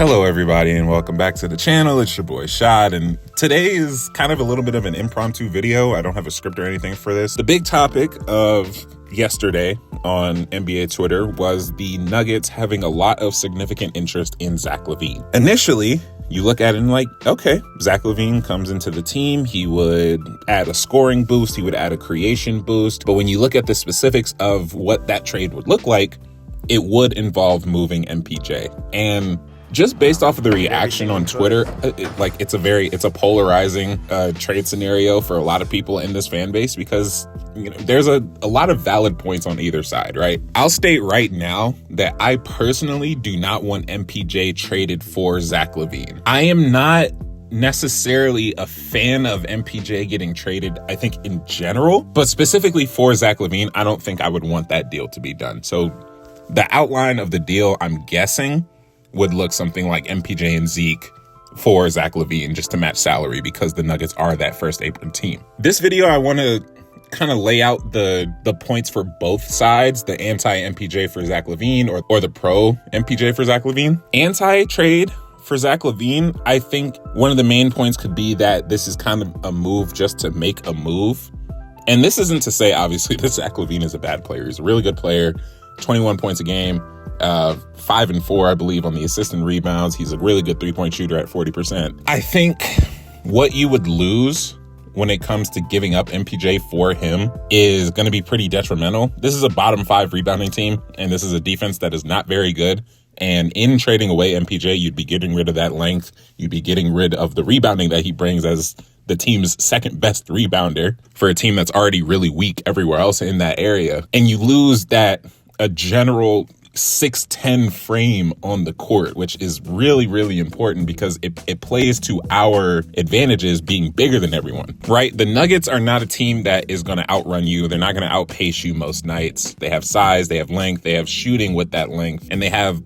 Hello everybody and welcome back to the channel. It's your boy Shad, and today is kind of a little bit of an impromptu video. I don't have a script or anything for this. The big topic of yesterday on NBA Twitter was the Nuggets having a lot of significant interest in Zach Lavine. Initially, you look at it and like, okay, Zach Lavine comes into the team. He would add a scoring boost. He would add a creation boost. But when you look at the specifics of what that trade would look like, it would involve moving MPJ. And just based off of the reaction on Twitter, it's a polarizing trade scenario for a lot of people in this fan base because there's a lot of valid points on either side, right? I'll state right now that I personally do not want MPJ traded for Zach Lavine. I am not necessarily a fan of MPJ getting traded, I think, in general, but specifically for Zach Lavine, I don't think I would want that deal to be done. So the outline of the deal, I'm guessing, would look something like MPJ and Zeke for Zach Lavine just to match salary because the Nuggets are that first apron team. This video, I want to kind of lay out the points for both sides, the anti-MPJ for Zach Lavine or the pro-MPJ for Zach Lavine. Anti-trade for Zach Lavine, I think one of the main points could be that this is kind of a move just to make a move. And this isn't to say, obviously, that Zach Lavine is a bad player. He's a really good player, 21 points a game. 5 and 4, I believe, on the assist and rebounds. He's a really good three-point shooter at 40%. I think what you would lose when it comes to giving up MPJ for him is going to be pretty detrimental. This is a bottom 5 rebounding team, and this is a defense that is not very good. And in trading away MPJ, you'd be getting rid of that length. You'd be getting rid of the rebounding that he brings as the team's second best rebounder for a team that's already really weak everywhere else in that area. And you lose a general 6'10" frame on the court, which is really, really important because it plays to our advantages being bigger than everyone, right? The Nuggets are not a team that is going to outrun you. They're not going to outpace you most nights. They have size, they have length, they have shooting with that length, and they have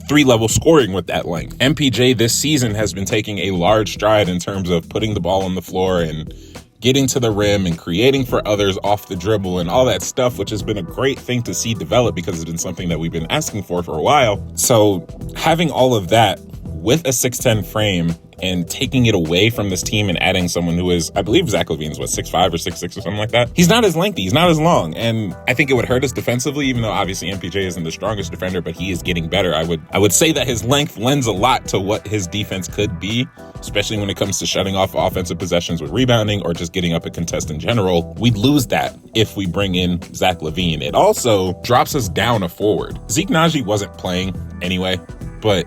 3-level scoring with that length. MPJ this season has been taking a large stride in terms of putting the ball on the floor and getting to the rim and creating for others off the dribble and all that stuff, which has been a great thing to see develop because it's been something that we've been asking for a while. So having all of that with a 6'10" frame and taking it away from this team and adding someone who is, I believe Zach Lavine's 6'5" or 6'6" or something like that. He's not as lengthy. He's not as long. And I think it would hurt us defensively, even though obviously MPJ isn't the strongest defender, but he is getting better. I would say that his length lends a lot to what his defense could be, especially when it comes to shutting off offensive possessions with rebounding or just getting up a contest in general. We'd lose that if we bring in Zach Lavine. It also drops us down a forward. Zeke Naji wasn't playing anyway, but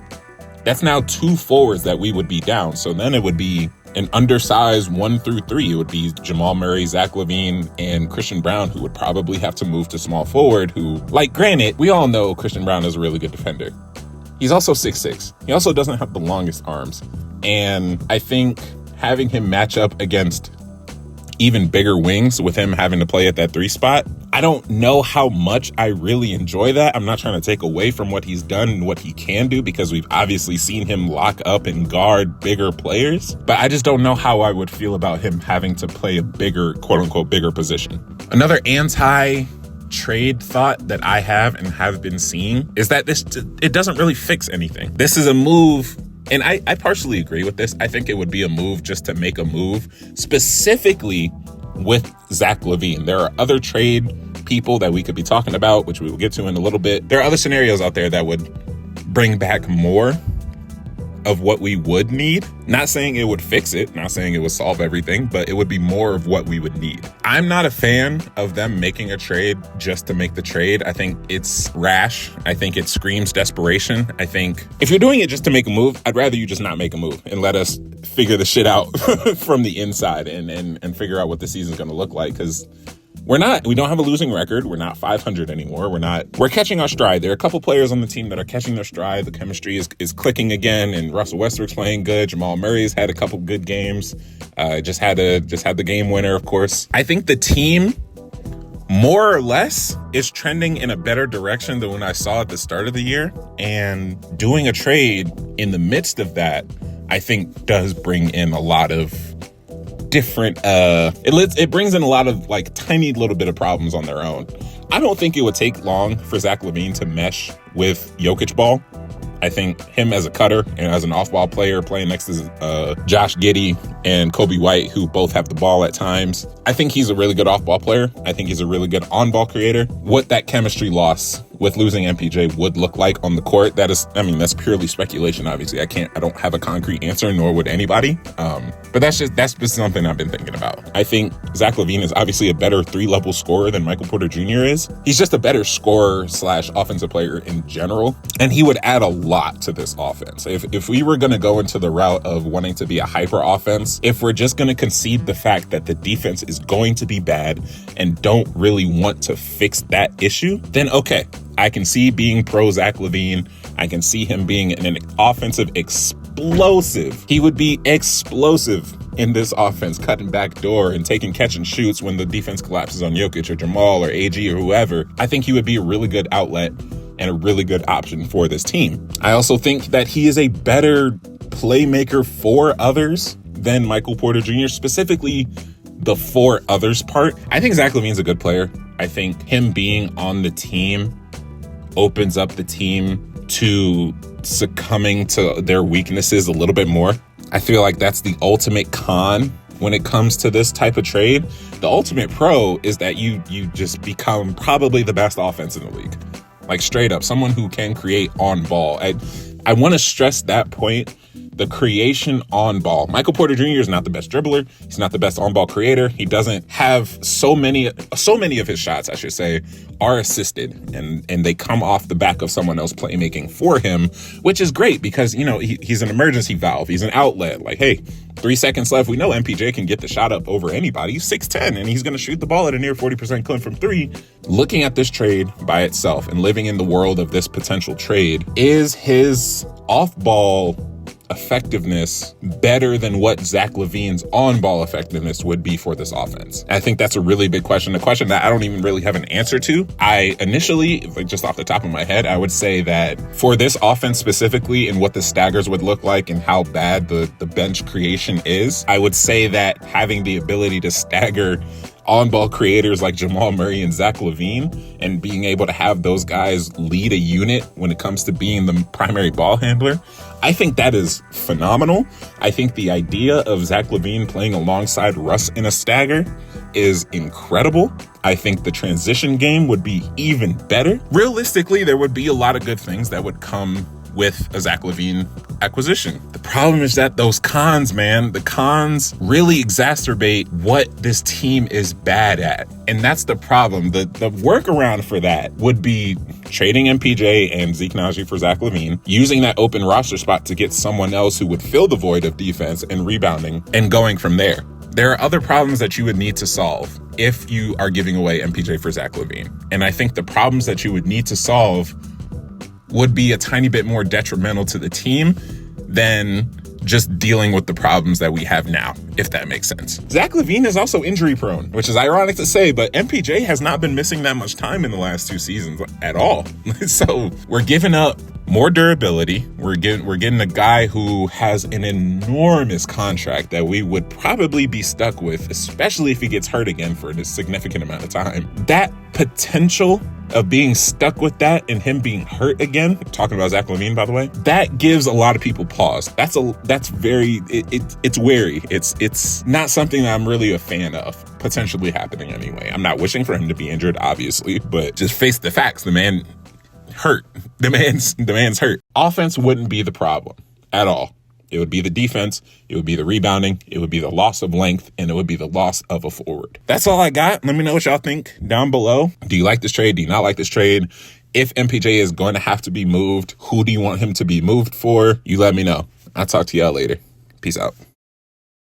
that's now 2 forwards that we would be down. So then it would be an undersized 1 through 3. It would be Jamal Murray, Zach Lavine, and Christian Braun, who would probably have to move to small forward, who, granted, we all know Christian Braun is a really good defender. He's also 6'6". He also doesn't have the longest arms. And I think having him match up against even bigger wings with him having to play at that 3 spot, I don't know how much I really enjoy that. I'm not trying to take away from what he's done and what he can do because we've obviously seen him lock up and guard bigger players, but I just don't know how I would feel about him having to play a bigger, quote unquote, bigger position. Another anti-trade thought that I have and have been seeing is that it doesn't really fix anything. This is a move. And I partially agree with this. I think it would be a move just to make a move, specifically with Zach Lavine. There are other trade people that we could be talking about, which we will get to in a little bit. There are other scenarios out there that would bring back more of what we would need. Not saying it would fix it, not saying it would solve everything, but it would be more of what we would need. I'm not a fan of them making a trade just to make the trade. I think it's rash. I think it screams desperation. I think if you're doing it just to make a move, I'd rather you just not make a move and let us figure the shit out from the inside and figure out what the season's going to look like, because we don't have a losing record. We're not 500 anymore. We're catching our stride. There are a couple players on the team that are catching their stride. The chemistry is clicking again, and Russell Westbrook's playing good. Jamal Murray's had a couple good games. Just had the game winner, of course. I think the team, more or less, is trending in a better direction than when I saw at the start of the year. And doing a trade in the midst of that, I think, does bring in a lot of different it brings in a lot of tiny little bit of problems on their own. I don't think it would take long for Zach Lavine to mesh with Jokic ball. I think him as a cutter and as an off-ball player playing next to Josh Giddey and Kobe White, who both have the ball at times, I think he's a really good off-ball player. I think he's a really good on-ball creator. What that chemistry loss with losing MPJ would look like on the court, that's purely speculation. Obviously, I don't have a concrete answer, nor would anybody. But that's just something I've been thinking about. I think Zach Lavine is obviously a better 3-level scorer than Michael Porter Jr. is. He's just a better scorer / offensive player in general, and he would add a lot to this offense. If we were going to go into the route of wanting to be a hyper offense, if we're just going to concede the fact that the defense is going to be bad and don't really want to fix that issue, then okay, I can see being pro Zach Lavine. I can see him being an offensive explosive. He would be explosive in this offense, cutting back door and taking catch and shoots when the defense collapses on Jokic or Jamal or AG or whoever. I think he would be a really good outlet and a really good option for this team. I also think that he is a better playmaker for others than Michael Porter Jr., specifically the for others part. I think Zach Lavine's a good player. I think him being on the team opens up the team to succumbing to their weaknesses a little bit more. I feel like that's the ultimate con when it comes to this type of trade. The ultimate pro is that you just become probably the best offense in the league. Like straight up, someone who can create on ball. I want to stress that point. The creation on ball. Michael Porter Jr. is not the best dribbler. He's not the best on ball creator. He doesn't have so many of his shots, I should say, are assisted and they come off the back of someone else playmaking for him, which is great because, he's an emergency valve. He's an outlet. Like, hey, 3 seconds left. We know MPJ can get the shot up over anybody. He's 6'10", and he's going to shoot the ball at a near 40% clip from 3. Looking at this trade by itself and living in the world of this potential trade, is his off-ball effectiveness better than what Zach Lavine's on-ball effectiveness would be for this offense? I think that's a really big question, a question that I don't even really have an answer to. I initially, just off the top of my head, I would say that for this offense specifically and what the staggers would look like and how bad the bench creation is, I would say that having the ability to stagger on-ball creators like Jamal Murray and Zach Lavine and being able to have those guys lead a unit when it comes to being the primary ball handler, I think that is phenomenal. I think the idea of Zach Lavine playing alongside Russ in a stagger is incredible. I think the transition game would be even better. Realistically, there would be a lot of good things that would come with a Zach Lavine acquisition. The problem is that those cons, man, the cons really exacerbate what this team is bad at. And that's the problem. The workaround for that would be trading MPJ and Zeke Naji for Zach Lavine, using that open roster spot to get someone else who would fill the void of defense and rebounding, and going from there. There are other problems that you would need to solve if you are giving away MPJ for Zach Lavine. And I think the problems that you would need to solve would be a tiny bit more detrimental to the team than just dealing with the problems that we have now, if that makes sense. Zach Lavine is also injury prone, which is ironic to say, but MPJ has not been missing that much time in the last 2 seasons at all. So we're giving up more durability. We're getting a guy who has an enormous contract that we would probably be stuck with, especially if he gets hurt again for a significant amount of time. That potential of being stuck with that and him being hurt again, talking about Zach Lavine, by the way, that gives a lot of people pause. It's wary. It's not something that I'm really a fan of potentially happening anyway. I'm not wishing for him to be injured, obviously, but just face the facts. The man hurt. The man's hurt. Offense wouldn't be the problem at all. It would be the defense, it would be the rebounding, it would be the loss of length, and it would be the loss of a forward. That's all I got. Let me know what y'all think down below. Do you like this trade? Do you not like this trade? If MPJ is going to have to be moved, who do you want him to be moved for? You let me know. I'll talk to y'all later. Peace out.